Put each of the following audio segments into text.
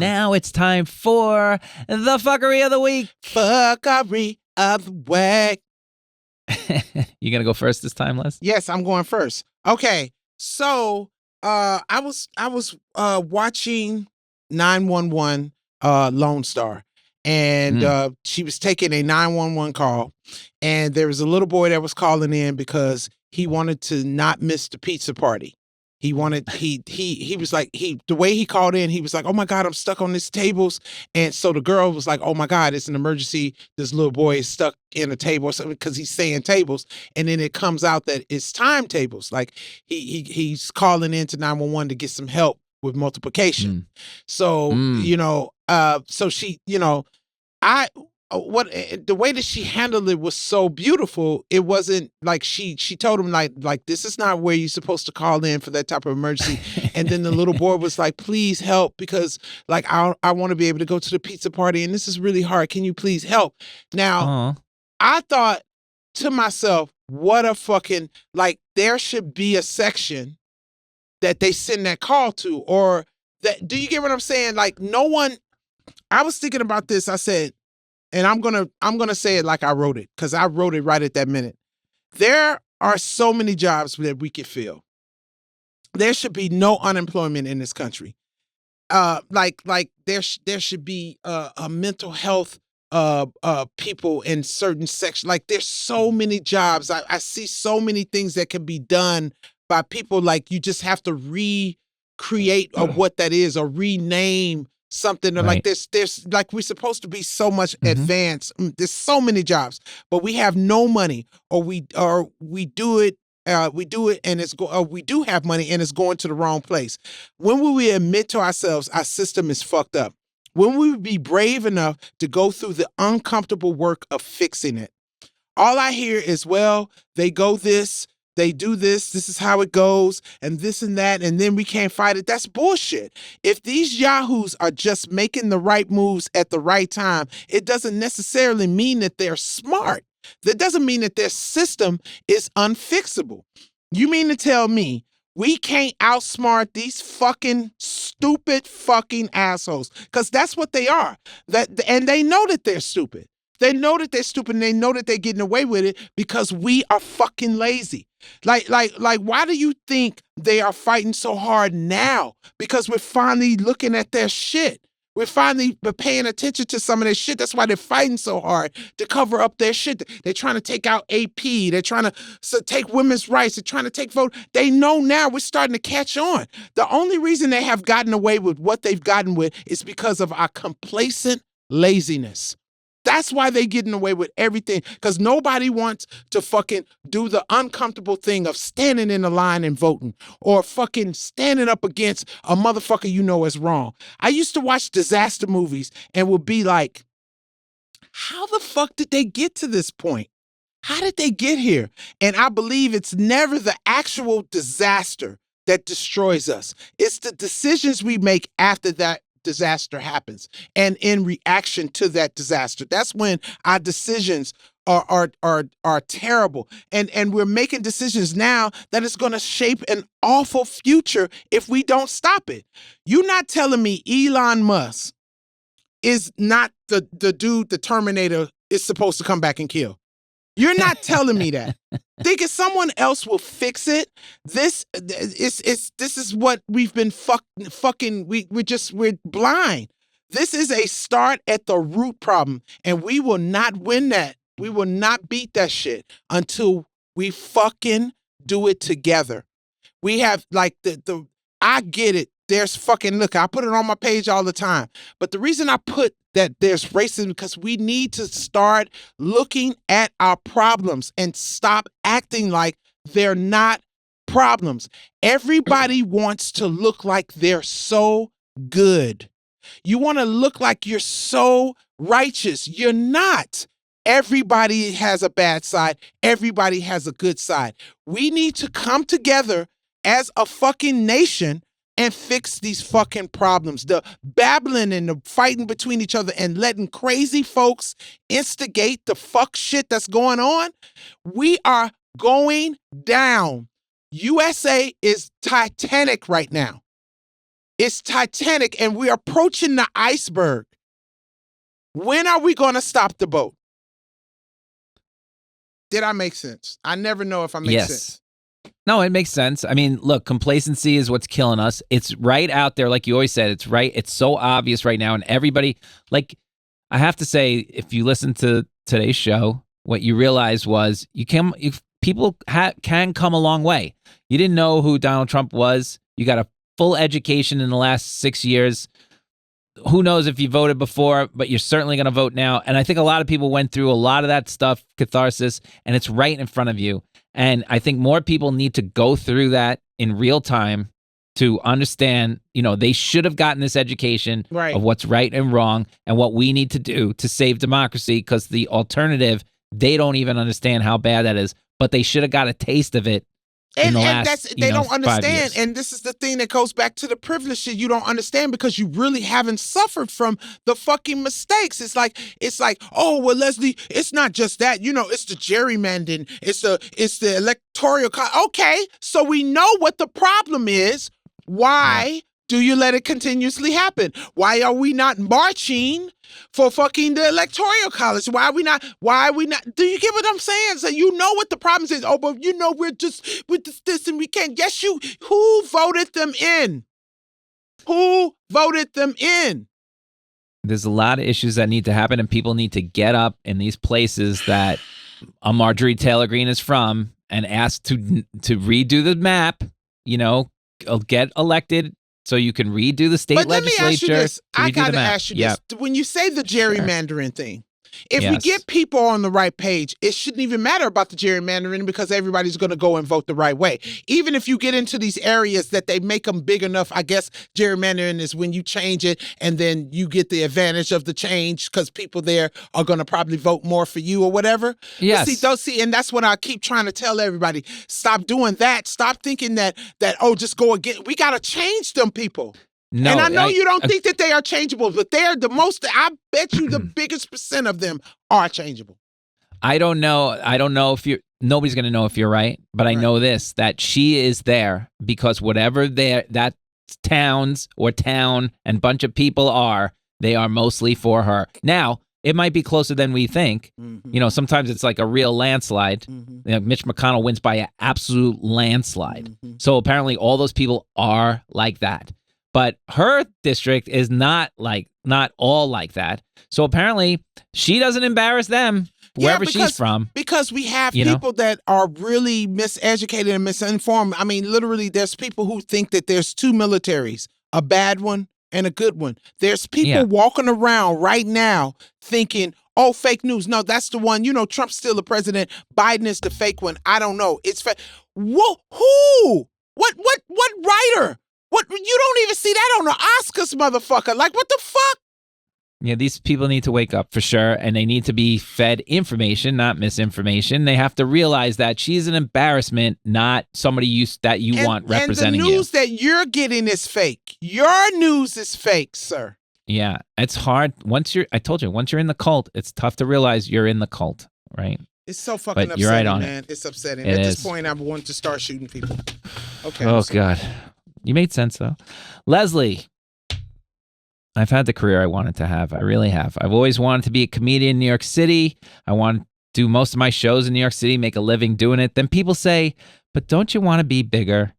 Now it's time for the Fckry of the week. Fckry of the week. You gonna go first this time, Les? Yes, I'm going first. Okay, so I was watching 911 Lone Star, and she was taking a 911 call, and there was a little boy that was calling in because he wanted to not miss the pizza party. He wanted, he was like, the way he called in, he was like, oh my God, I'm stuck on these tables. And so the girl was like, oh my God, it's an emergency. This little boy is stuck in a table or something because he's saying tables. And then it comes out that it's timetables. Like he's calling into 911 to get some help with multiplication. So, so she, the way that she handled it was so beautiful. It wasn't like she told him like this is not where you're supposed to call in for that type of emergency. And then the little boy was like, please help, because like I want to be able to go to the pizza party and this is really hard. Can you please help? Now, I thought to myself, what a fucking, like there should be a section that they send that call to, or that, do you get what I'm saying? Like no one, I was thinking about this. I said, and I'm gonna say it like I wrote it, because I wrote it right at that minute. There are so many jobs that we could fill. There should be no unemployment in this country. Like there should be a mental health people in certain sections. Like there's so many jobs. I see so many things that can be done by people. Like you just have to recreate what that is, or rename something. Right. Like there's like we're supposed to be so much advanced. There's so many jobs, but we have no money, or we do it and we do have money and it's going to the wrong place. When will we admit to ourselves our system is fucked up? When will we be brave enough to go through the uncomfortable work of fixing it? All I hear is, well, they go this, they do this is how it goes, and this and that, and then we can't fight it. That's bullshit. If these yahoos are just making the right moves at the right time, it doesn't necessarily mean that they're smart. That doesn't mean that their system is unfixable. You mean to tell me we can't outsmart these fucking stupid fucking assholes? Because that's what they are. And they know that they're stupid. They know that they're stupid, and they know that they're getting away with it because we are fucking lazy. Like, why do you think they are fighting so hard now? Because we're finally looking at their shit. We're finally paying attention to some of their shit. That's why they're fighting so hard to cover up their shit. They're trying to take out AP. They're trying to take women's rights. They're trying to take vote. They know now we're starting to catch on. The only reason they have gotten away with what they've gotten with is because of our complacent laziness. That's why they're getting away with everything, because nobody wants to fucking do the uncomfortable thing of standing in the line and voting, or fucking standing up against a motherfucker you know is wrong. I used to watch disaster movies and would be like, how the fuck did they get to this point? How did they get here? And I believe it's never the actual disaster that destroys us. It's the decisions we make after that disaster happens and in reaction to that disaster. That's when our decisions are terrible, and we're making decisions now that is going to shape an awful future if we don't stop it. You're not telling me Elon Musk is not the dude the Terminator is supposed to come back and kill. You're not telling me that. Thinking someone else will fix it. This is what we've been fucking. We're blind. This is a start at the root problem, and we will not win that. We will not beat that shit until we fucking do it together. We have like I get it. There's fucking, look, I put it on my page all the time. But the reason I put that there's racism, because we need to start looking at our problems and stop acting like they're not problems. Everybody wants to look like they're so good. You want to look like you're so righteous. You're not. Everybody has a bad side. Everybody has a good side. We need to come together as a fucking nation and fix these fucking problems. The babbling and the fighting between each other and letting crazy folks instigate the fuck shit that's going on. We are going down. USA is Titanic right now. It's Titanic, and we're approaching the iceberg. When are we going to stop the boat? Did I make sense? I never know if I make sense. No, it makes sense. I mean, look, complacency is what's killing us. It's right out there, like you always said. It's right. It's so obvious right now, and everybody, like, I have to say, if you listen to today's show, what you realize was people can come a long way. You didn't know who Donald Trump was. You got a full education in the last 6 years. Who knows if you voted before, but you're certainly going to vote now. And I think a lot of people went through a lot of that stuff, catharsis, and it's right in front of you. And I think more people need to go through that in real time to understand, they should have gotten this education of what's right and wrong and what we need to do to save democracy, because the alternative, they don't even understand how bad that is, but they should have got a taste of it. And they don't understand. And this is the thing that goes back to the privilege shit. You don't understand because you really haven't suffered from the fucking mistakes. It's like, oh, well, Leslie, it's not just that. It's the gerrymandering. It's the electoral. Okay, so we know what the problem is. Why do you let it continuously happen? Why are we not marching for fucking the electoral college? Why are we not? Do you get what I'm saying? So you know what the problem is. Oh, but we're just with this and we can't. Yes, who voted them in? Who voted them in? There's a lot of issues that need to happen, and people need to get up in these places that Marjorie Taylor Greene is from and ask to redo the map, get elected so you can redo the state legislature. But let me ask you this. I got to ask you this. When you say the gerrymandering thing, if we get people on the right page, it shouldn't even matter about the gerrymandering because everybody's going to go and vote the right way. Even if you get into these areas that they make them big enough, I guess gerrymandering is when you change it and then you get the advantage of the change because people there are going to probably vote more for you or whatever. Yes. And that's what I keep trying to tell everybody. Stop doing that. Stop thinking that just go again. We got to change them people. No, and I know you don't think that they are changeable, but they're the most, I bet you the biggest percent of them are changeable. I don't know if nobody's going to know if you're right, but I know this, that she is there because whatever that town and bunch of people are, they are mostly for her. Now, it might be closer than we think. Mm-hmm. Sometimes it's like a real landslide. Mm-hmm. Mitch McConnell wins by an absolute landslide. Mm-hmm. So apparently all those people are like that. But her district is not all like that. So apparently she doesn't embarrass them, wherever she's from. Because we have people that are really miseducated and misinformed. I mean, literally, there's people who think that there's two militaries, a bad one and a good one. There's people walking around right now thinking, oh, fake news. No, that's the one. Trump's still the president. Biden is the fake one. I don't know. It's fake. Who? What writer? What, you don't even see that on the Oscars, motherfucker. Like, what the fuck? Yeah, these people need to wake up for sure, and they need to be fed information, not misinformation. They have to realize that she's an embarrassment, not somebody want representing you. And the news that you're getting is fake. Your news is fake, sir. Yeah, it's hard. Once you're in the cult, it's tough to realize you're in the cult, right? It's so fucking upsetting, you're right on man. It's upsetting. At this point, I want to start shooting people. Okay. Oh, God. You made sense, though. Leslie, I've had the career I wanted to have. I really have. I've always wanted to be a comedian in New York City. I want to do most of my shows in New York City, make a living doing it. Then people say, but don't you want to be bigger?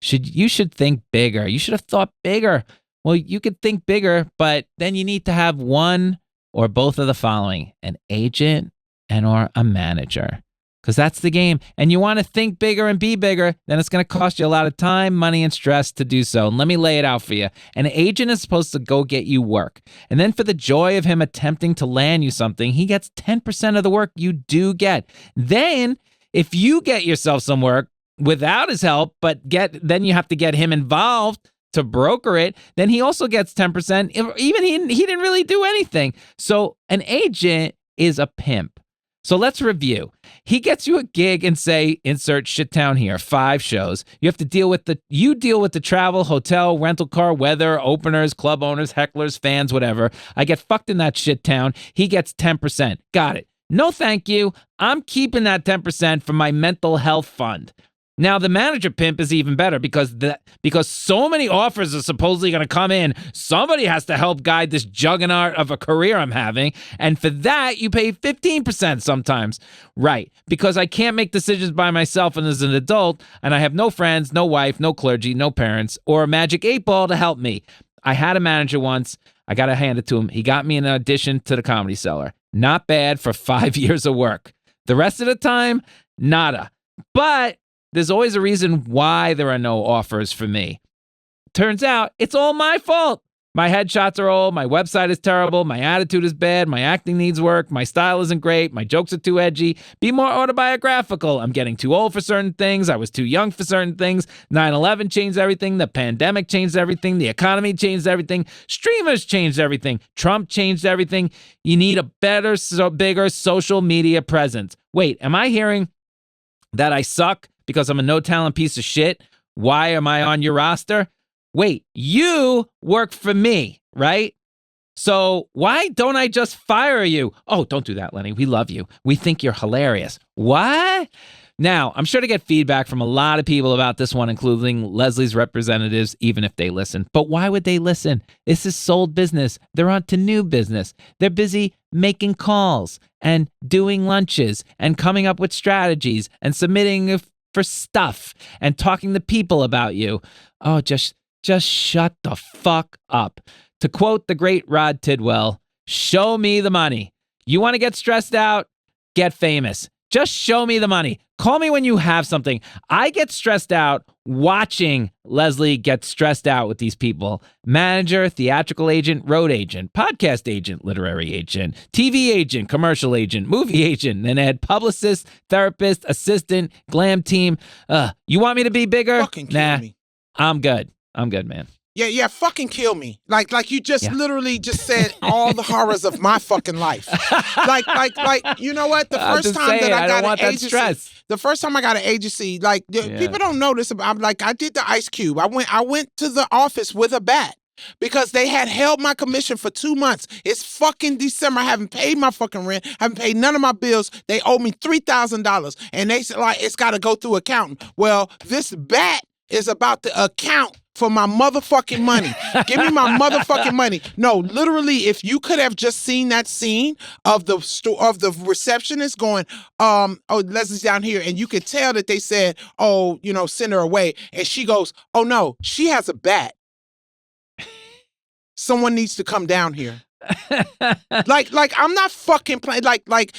You should think bigger. You should have thought bigger. Well, you could think bigger, but then you need to have one or both of the following: an agent or a manager. Because that's the game. And you want to think bigger and be bigger, then it's going to cost you a lot of time, money, and stress to do so. And let me lay it out for you. An agent is supposed to go get you work. And then for the joy of him attempting to land you something, he gets 10% of the work you do get. Then, if you get yourself some work without his help, then you have to get him involved to broker it, then he also gets 10%. Even he didn't really do anything. So an agent is a pimp. So let's review. He gets you a gig and say, insert Shittown here, 5 shows. You have to deal with the travel, hotel, rental car, weather, openers, club owners, hecklers, fans, whatever. I get fucked in that Shittown. He gets 10%. Got it. No, thank you. I'm keeping that 10% for my mental health fund. Now, the manager pimp is even better because so many offers are supposedly going to come in. Somebody has to help guide this juggernaut of a career I'm having. And for that, you pay 15% sometimes. Right. Because I can't make decisions by myself and as an adult, and I have no friends, no wife, no clergy, no parents, or a magic 8-ball to help me. I had a manager once. I got to hand it to him. He got me an audition to the Comedy Cellar. Not bad for 5 years of work. The rest of the time, nada. But there's always a reason why there are no offers for me. Turns out it's all my fault. My headshots are old. My website is terrible. My attitude is bad. My acting needs work. My style isn't great. My jokes are too edgy. Be more autobiographical. I'm getting too old for certain things. I was too young for certain things. 9/11 changed everything. The pandemic changed everything. The economy changed everything. Streamers changed everything. Trump changed everything. You need a better, bigger social media presence. Wait, am I hearing that I suck because I'm a no-talent piece of shit? Why am I on your roster? Wait, you work for me, right? So why don't I just fire you? Oh, don't do that, Lenny. We love you. We think you're hilarious. What? Now, I'm sure to get feedback from a lot of people about this one, including Leslie's representatives, even if they listen. But why would they listen? This is sold business. They're on to new business. They're busy making calls and doing lunches and coming up with strategies and submitting for stuff and talking to people about you. Oh, just shut the fuck up. To quote the great Rod Tidwell, show me the money. You want to get stressed out? Get famous. Just show me the money. Call me when you have something. I get stressed out watching Leslie get stressed out with these people. Manager, theatrical agent, road agent, podcast agent, literary agent, TV agent, commercial agent, movie agent, and ed, publicist, therapist, assistant, glam team. You want me to be bigger? Fucking kill me. I'm good. I'm good, man. Yeah, fucking kill me. Like you just literally just said all the horrors of my fucking life. Like, you know what? The first time that I got an agency, the first time I got an agency, people don't know this. I'm like, I did the Ice Cube. I went to the office with a bat because they had held my commission for 2 months. It's fucking December. I haven't paid my fucking rent. I haven't paid none of my bills. They owe me $3,000, and they said it's got to go through accountant. Well, this bat is about to account for my motherfucking money. Give me my motherfucking money. No, literally, if you could have just seen that scene of the receptionist going, oh, Leslie's down here, and you could tell that they said, oh, send her away. And she goes, oh no, she has a bat. Someone needs to come down here. like I'm not fucking playing. Like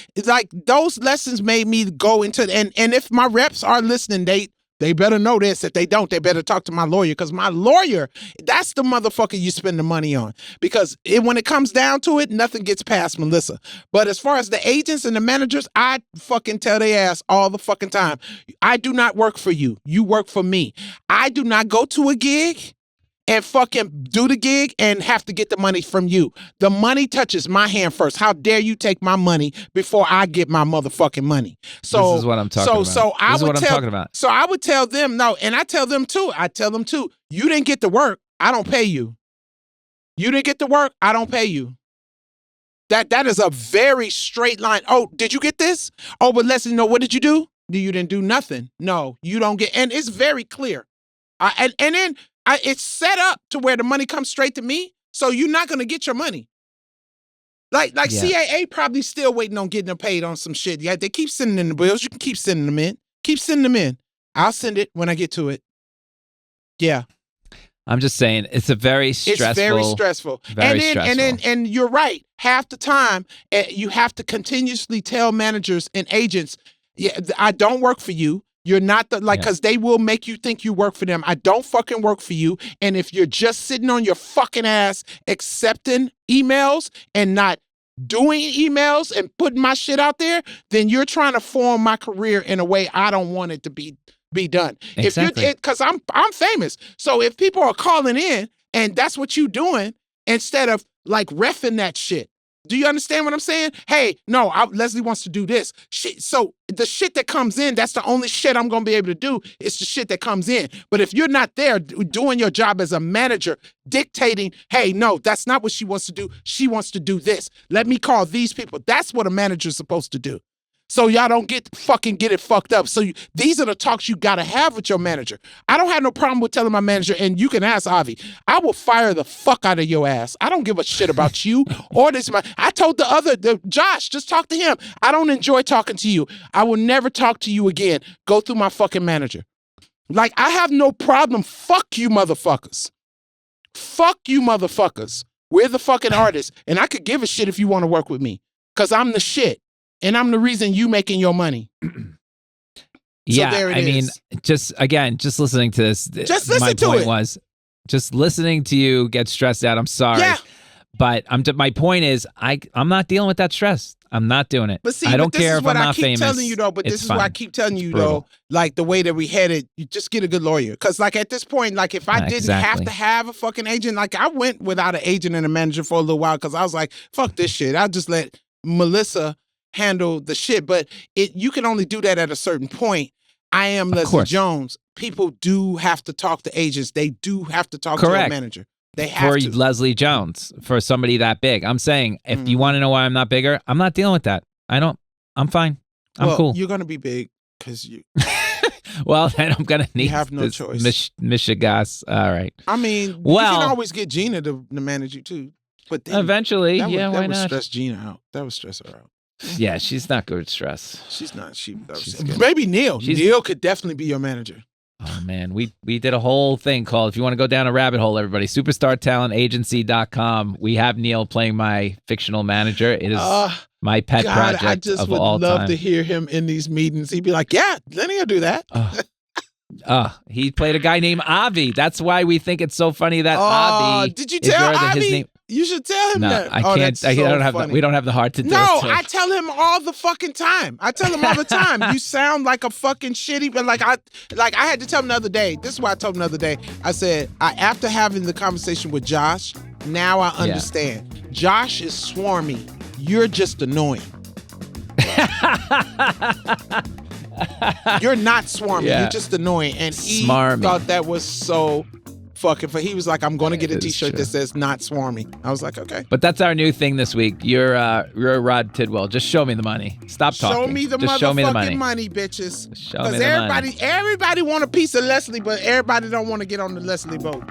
those lessons made me go into, and if my reps are listening, they better know this. If they don't, they better talk to my lawyer, because my lawyer, that's the motherfucker you spend the money on. Because when it comes down to it, nothing gets past Melissa. But as far as the agents and the managers, I fucking tell their ass all the fucking time, I do not work for you. You work for me. I do not go to a gig and fucking do the gig and have to get the money from you. The money touches my hand first. How dare you take my money before I get my motherfucking money? So this is what I'm talking about. So I would tell them, no, and I tell them too, you didn't get to work, I don't pay you. You didn't get to work, I don't pay you. That is a very straight line. Oh, did you get this? Oh, but Leslie, what did you do? You didn't do nothing. No, you don't get, and it's very clear. And then it's set up to where the money comes straight to me, so you're not gonna get your money. Like CAA probably still waiting on getting them paid on some shit. Yeah, they keep sending in the bills. You can keep sending them in. Keep sending them in. I'll send it when I get to it. Yeah. I'm just saying, it's a very stressful. It's very stressful. And you're right. Half the time, you have to continuously tell managers and agents, yeah, I don't work for you. You're not because they will make you think you work for them. I don't fucking work for you. And if you're just sitting on your fucking ass accepting emails and not doing emails and putting my shit out there, then you're trying to form my career in a way I don't want it to be done. Exactly. Because I'm famous. So if people are calling in and that's what you doing, instead of reffing that shit. Do you understand what I'm saying? Hey, no, Leslie wants to do this. Shit. So the shit that comes in, that's the only shit I'm going to be able to do. It's the shit that comes in. But if you're not there doing your job as a manager, dictating, hey, no, that's not what she wants to do. She wants to do this. Let me call these people. That's what a manager's supposed to do. So y'all don't get it fucked up. So these are the talks you got to have with your manager. I don't have no problem with telling my manager, and you can ask Avi, I will fire the fuck out of your ass. I don't give a shit about you or this. I told Josh, just talk to him. I don't enjoy talking to you. I will never talk to you again. Go through my fucking manager. Like, I have no problem. Fuck you, motherfuckers. Fuck you, motherfuckers. We're the fucking artists, and I could give a shit if you want to work with me, because I'm the shit. And I'm the reason you making your money. Yeah, so there it I is. mean, just listening to this. Just listen my to point it. was just listening to you get stressed out. I'm sorry. Yeah. But my point is, I'm not dealing with that stress. I'm not doing it. But see, I don't this care is if what I'm I not keep famous. telling you though. But this It's is what I fine. keep telling you Brutal. though. Like the way that we headed, you just get a good lawyer. Because like at this point, like if I didn't have to have a fucking agent, like I went without an agent and a manager for a little while because I was like, fuck this shit. I'll just let Melissa handle the shit. But you can only do that at a certain point. I am Leslie Jones. People do have to talk to agents. They do have to talk to a manager. They have for to. Leslie Jones, for somebody that big. I'm saying, if you want to know why I'm not bigger, I'm not dealing with that. I'm fine. I'm cool. You're going to be big because you. Well, then I'm going to need have no choice. Michigas. All right. I mean, you can always get Gina to manage you too. But then, eventually, why that would not? stress Gina out. That would stress her out. Yeah, she's not good at stress. She's not. Maybe Neil. Neil could definitely be your manager. Oh, man. We did a whole thing called, if you want to go down a rabbit hole, everybody, superstartalentagency.com. We have Neil playing my fictional manager. It is my pet project I just of would all love time. to hear him in these meetings. He'd be like, yeah, Lenny will do that. He played a guy named Avi. That's why we think it's so funny that Avi. Did you tell Avi? His name. You should tell him that. I can't. I don't have. We don't have the heart to do it. No, I tell him all the fucking time. I tell him all the time. You sound like a fucking shitty. But I had to tell him the other day. This is why I told him the other day. I said, after having the conversation with Josh, now I understand. Yeah. Josh is swarmy. You're just annoying. You're not swarmy. Yeah. You're just annoying. And he thought that was so fucking. He was like, I'm going to get a T-shirt that says "Not Swarmy." I was like, okay. But that's our new thing this week. You're Rod Tidwell. Just show me the money. Stop talking. Show me the motherfucking money, bitches. Show me the money. Everybody want a piece of Leslie, but everybody don't want to get on the Leslie boat.